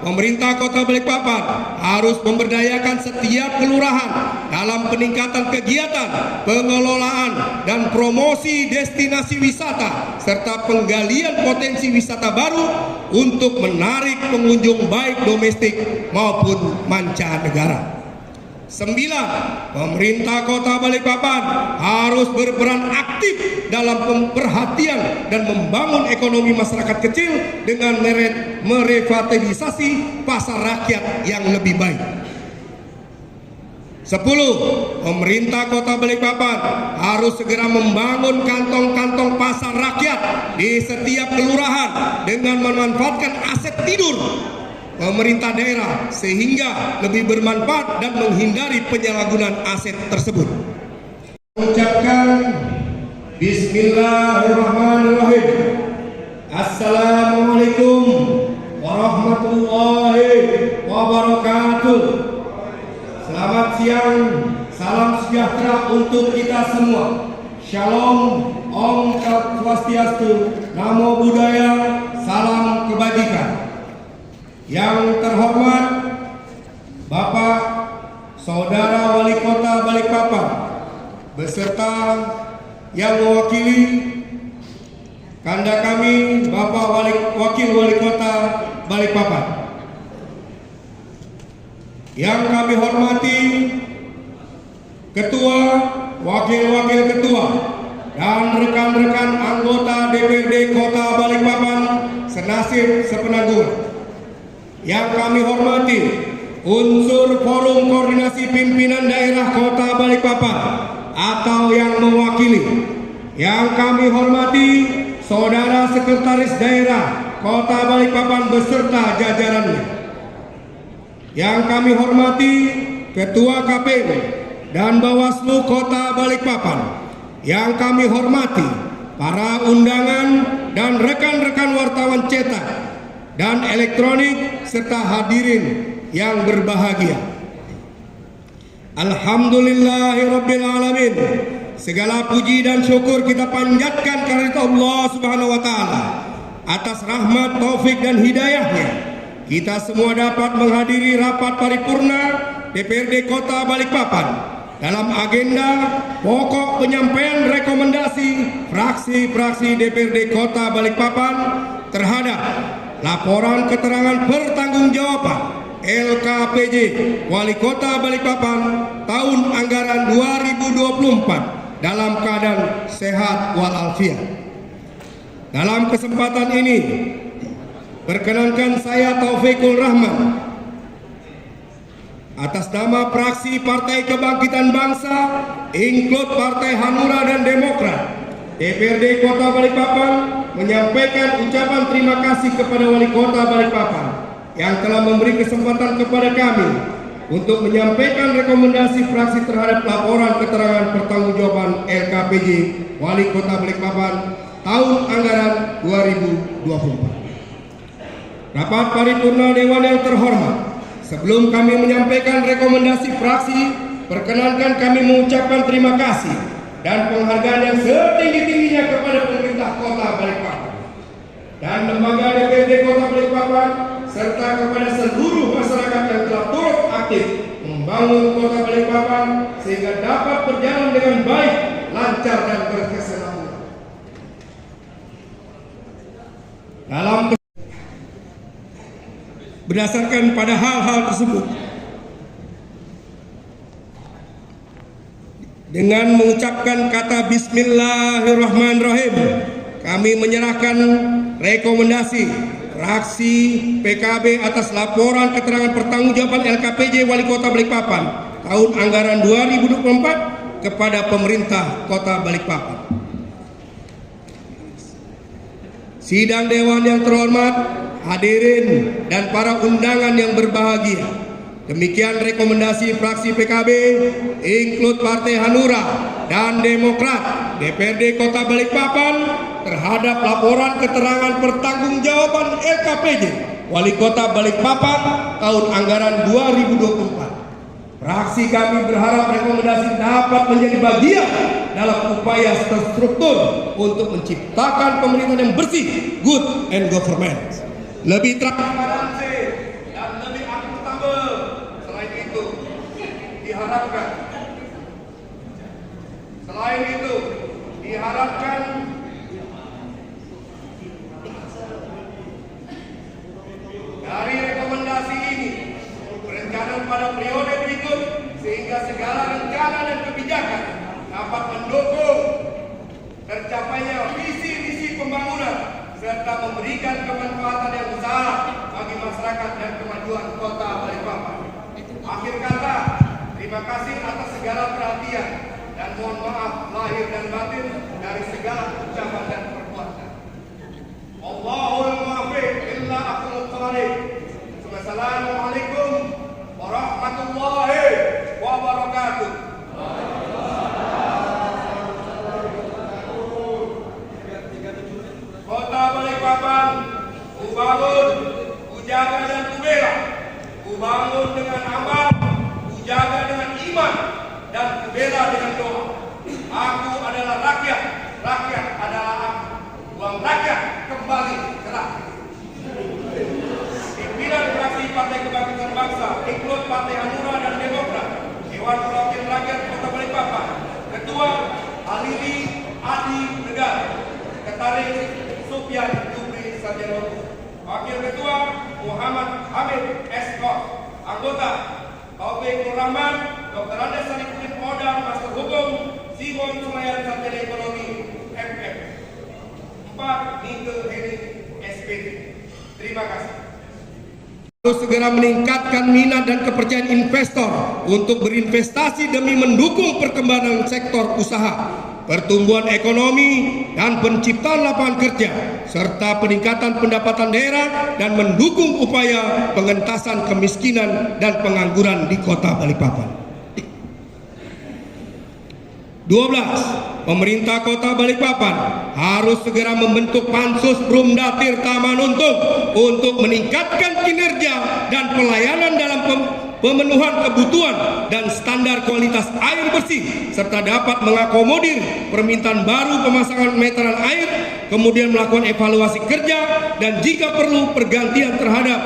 pemerintah Kota Balikpapan harus memberdayakan setiap kelurahan dalam peningkatan kegiatan, pengelolaan, dan promosi destinasi wisata serta penggalian potensi wisata baru untuk menarik pengunjung baik domestik maupun mancanegara. 9. Pemerintah Kota Balikpapan harus berperan aktif dalam perhatian dan membangun ekonomi masyarakat kecil dengan merevitalisasi pasar rakyat yang lebih baik. 10. Pemerintah Kota Balikpapan harus segera membangun kantong-kantong pasar rakyat di setiap kelurahan dengan memanfaatkan aset tidur pemerintah daerah sehingga lebih bermanfaat dan menghindari penyalahgunaan aset tersebut. Ucapkan Bismillahirrahmanirrahim. Assalamualaikum warahmatullahi wabarakatuh. Selamat siang, salam sejahtera untuk kita semua. Shalom, Om Swastiastu, Namo Buddhaya, salam kebajikan. Yang terhormat Bapak Saudara Wali Kota Balikpapan beserta yang mewakili kanda kami Bapak Wakil Wali Kota Balikpapan. Yang kami hormati Ketua, Wakil-Wakil Ketua, dan rekan-rekan anggota DPRD Kota Balikpapan senasib sepenanggungan. Yang kami hormati unsur Forum Koordinasi Pimpinan Daerah Kota Balikpapan atau yang mewakili. Yang kami hormati Saudara Sekretaris Daerah Kota Balikpapan beserta jajarannya. Yang kami hormati Ketua KPU dan Bawaslu Kota Balikpapan. Yang kami hormati para undangan dan rekan-rekan wartawan cetak dan elektronik serta hadirin yang berbahagia. Alhamdulillahirabbil alamin. Segala puji dan syukur kita panjatkan karena Allah Subhanahu wa taala atas rahmat, taufik dan hidayahnya. Kita semua dapat menghadiri rapat paripurna DPRD Kota Balikpapan dalam agenda pokok penyampaian rekomendasi fraksi-fraksi DPRD Kota Balikpapan terhadap laporan keterangan pertanggungjawaban LKPJ Wali Kota Balikpapan tahun anggaran 2024 dalam keadaan sehat walafiat. Dalam kesempatan ini, perkenankan saya Taufikul Rahman atas nama fraksi Partai Kebangkitan Bangsa, include Partai Hanura dan Demokrat, DPRD Kota Balikpapan menyampaikan ucapan terima kasih kepada Wali Kota Balikpapan yang telah memberi kesempatan kepada kami untuk menyampaikan rekomendasi fraksi terhadap laporan keterangan pertanggungjawaban LKPJ Wali Kota Balikpapan tahun anggaran 2024. Rapat paripurna Dewan yang terhormat, sebelum kami menyampaikan rekomendasi fraksi, perkenankan kami mengucapkan terima kasih dan penghargaan yang setinggi-tingginya kepada pemerintah Kota Balikpapan dan lembaga DPRD Kota Balikpapan serta kepada seluruh masyarakat yang telah turut aktif membangun Kota Balikpapan sehingga dapat berjalan dengan baik, lancar dan berkesinambungan. Dalam berdasarkan pada hal-hal tersebut, dengan mengucapkan kata Bismillahirrahmanirrahim, kami menyerahkan rekomendasi fraksi PKB atas laporan keterangan pertanggungjawaban LKPJ Wali Kota Balikpapan tahun anggaran 2024 kepada pemerintah Kota Balikpapan. Sidang Dewan yang terhormat, hadirin dan para undangan yang berbahagia, demikian rekomendasi fraksi PKB, include Partai Hanura dan Demokrat, DPRD Kota Balikpapan terhadap laporan keterangan pertanggungjawaban LKPJ Wali Kota Balikpapan tahun anggaran 2024. Fraksi kami berharap rekomendasi dapat menjadi bagian dalam upaya terstruktur untuk menciptakan pemerintahan yang bersih, good and government, lebih transparansi pada periode berikut sehingga segala rencana dan kebijakan dapat mendukung tercapainya visi-misi pembangunan serta memberikan kemanfaatan yang besar bagi masyarakat dan kemajuan Kota Balikpapan. Akhir kata, terima kasih atas segala perhatian dan mohon maaf lahir dan batin dari segala ucapan dan perbuatan. Allahul muwaffiq illa aqwamut thariq. Wassalamualaikum warahmatullahi wabarakatuh. Kota Balikpapan, ku bangun, ku jaga dan ku bela. Ku bangun dengan amal, ku jaga dengan iman, dan ku bela dengan doa. Aku adalah rakyat, rakyat adalah aku. Uang rakyat kembali ke rakyat. Pimpinan fraksi Partai Kebangkitan Bangsa, ikut Partai Hanura dan Demokrat, Dewan Perwakilan Rakyat Kota Balikpapan, Ketua Halili Adi Negara, Sekretaris Sufyan Jubri Sarjana, Wakil Ketua Muhammad Hamid S. Kos, Anggota Taufik Nur Rahman, Dr. Andes Sadikin Odang, Master Hukum, Simon Sumayan Sarjana Ekonomi, FF. 4. Nike Heni SPD. Terima kasih. Harus segera meningkatkan minat dan kepercayaan investor untuk berinvestasi demi mendukung perkembangan sektor usaha, pertumbuhan ekonomi dan penciptaan lapangan kerja, serta peningkatan pendapatan daerah dan mendukung upaya pengentasan kemiskinan dan pengangguran di Kota Balikpapan. 12. Pemerintah Kota Balikpapan harus segera membentuk Pansus Perumda Tirta Manuntung untuk meningkatkan kinerja dan pelayanan dalam pemenuhan kebutuhan dan standar kualitas air bersih, serta dapat mengakomodir permintaan baru pemasangan meteran air, kemudian melakukan evaluasi kerja dan jika perlu pergantian terhadap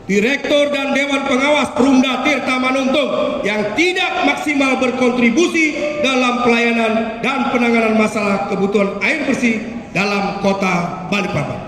Direktur dan Dewan Pengawas Perumda Tirta Manuntung yang tidak maksimal berkontribusi dalam pelayanan dan penanganan masalah kebutuhan air bersih dalam Kota Balikpapan.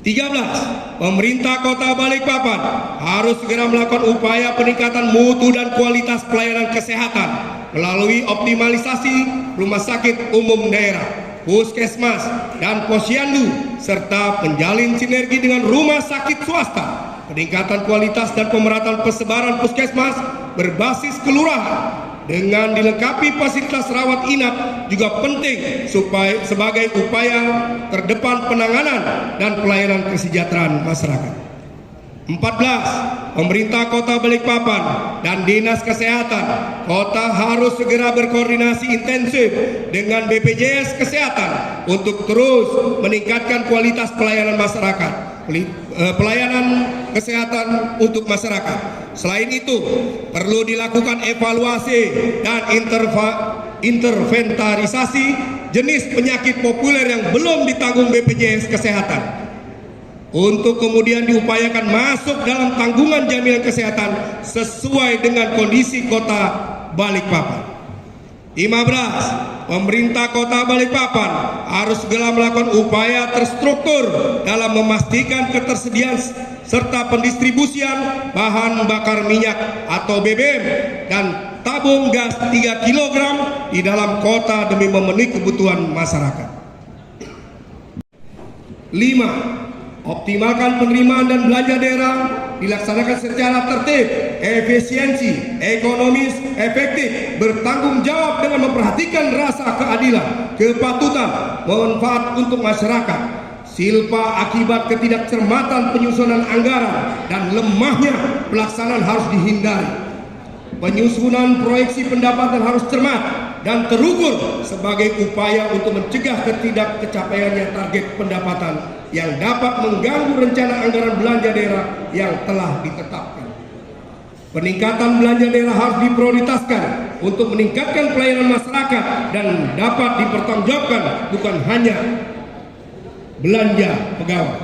13. Pemerintah Kota Balikpapan harus segera melakukan upaya peningkatan mutu dan kualitas pelayanan kesehatan melalui optimalisasi rumah sakit umum daerah, puskesmas, dan posyandu, serta menjalin sinergi dengan rumah sakit swasta. Peningkatan kualitas dan pemerataan persebaran puskesmas berbasis kelurahan dengan dilengkapi fasilitas rawat inap juga penting supaya sebagai upaya terdepan penanganan dan pelayanan kesejahteraan masyarakat. 14. Pemerintah Kota Balikpapan dan Dinas Kesehatan Kota harus segera berkoordinasi intensif dengan BPJS Kesehatan untuk terus meningkatkan kualitas pelayanan masyarakat, pelayanan kesehatan untuk masyarakat. Selain itu, perlu dilakukan evaluasi dan interventarisasi jenis penyakit populer yang belum ditanggung BPJS Kesehatan, untuk kemudian diupayakan masuk dalam tanggungan jaminan kesehatan sesuai dengan kondisi Kota Balikpapan. 15. Pemerintah Kota Balikpapan harus segera melakukan upaya terstruktur dalam memastikan ketersediaan serta pendistribusian bahan bakar minyak atau BBM dan tabung gas 3 kg di dalam kota demi memenuhi kebutuhan masyarakat. 5. Optimalkan penerimaan dan belanja daerah dilaksanakan secara tertib, efisiensi, ekonomis, efektif, bertanggung jawab dengan memperhatikan rasa keadilan, kepatutan, manfaat untuk masyarakat. Silpa akibat ketidakcermatan penyusunan anggaran dan lemahnya pelaksanaan harus dihindari. Penyusunan proyeksi pendapatan harus cermat dan terukur sebagai upaya untuk mencegah ketidakcapaiannya target pendapatan yang dapat mengganggu rencana anggaran belanja daerah yang telah ditetapkan. Peningkatan belanja daerah harus diprioritaskan untuk meningkatkan pelayanan masyarakat dan dapat dipertanggungjawabkan bukan hanya belanja pegawai.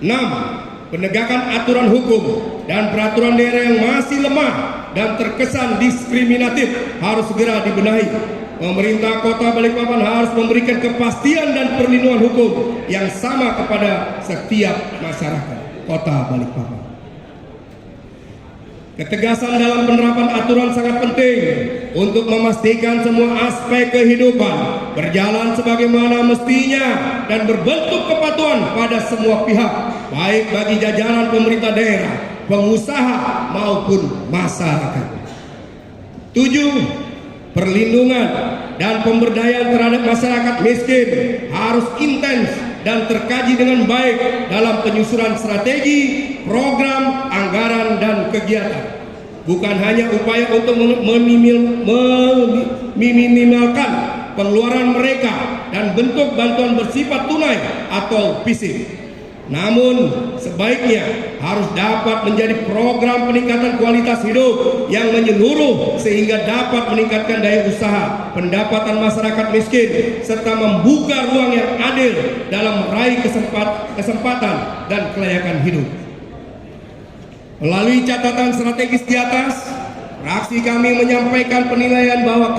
6. Penegakan aturan hukum dan peraturan daerah yang masih lemah dan terkesan diskriminatif harus segera dibenahi. Pemerintah Kota Balikpapan harus memberikan kepastian dan perlindungan hukum yang sama kepada setiap masyarakat Kota Balikpapan. Ketegasan dalam penerapan aturan sangat penting untuk memastikan semua aspek kehidupan berjalan sebagaimana mestinya dan berbentuk kepatuhan pada semua pihak, baik bagi jajaran pemerintah daerah, pengusaha maupun masyarakat. 7. Perlindungan dan pemberdayaan terhadap masyarakat miskin harus intens dan terkaji dengan baik dalam penyusunan strategi, program, anggaran, dan kegiatan. Bukan hanya upaya untuk meminimalkan pengeluaran mereka dan bentuk bantuan bersifat tunai atau fisik, namun sebaiknya harus dapat menjadi program peningkatan kualitas hidup yang menyeluruh sehingga dapat meningkatkan daya usaha, pendapatan masyarakat miskin, serta membuka ruang yang adil dalam meraih kesempatan dan kelayakan hidup. Melalui catatan strategis di atas, fraksi kami menyampaikan penilaian bahwa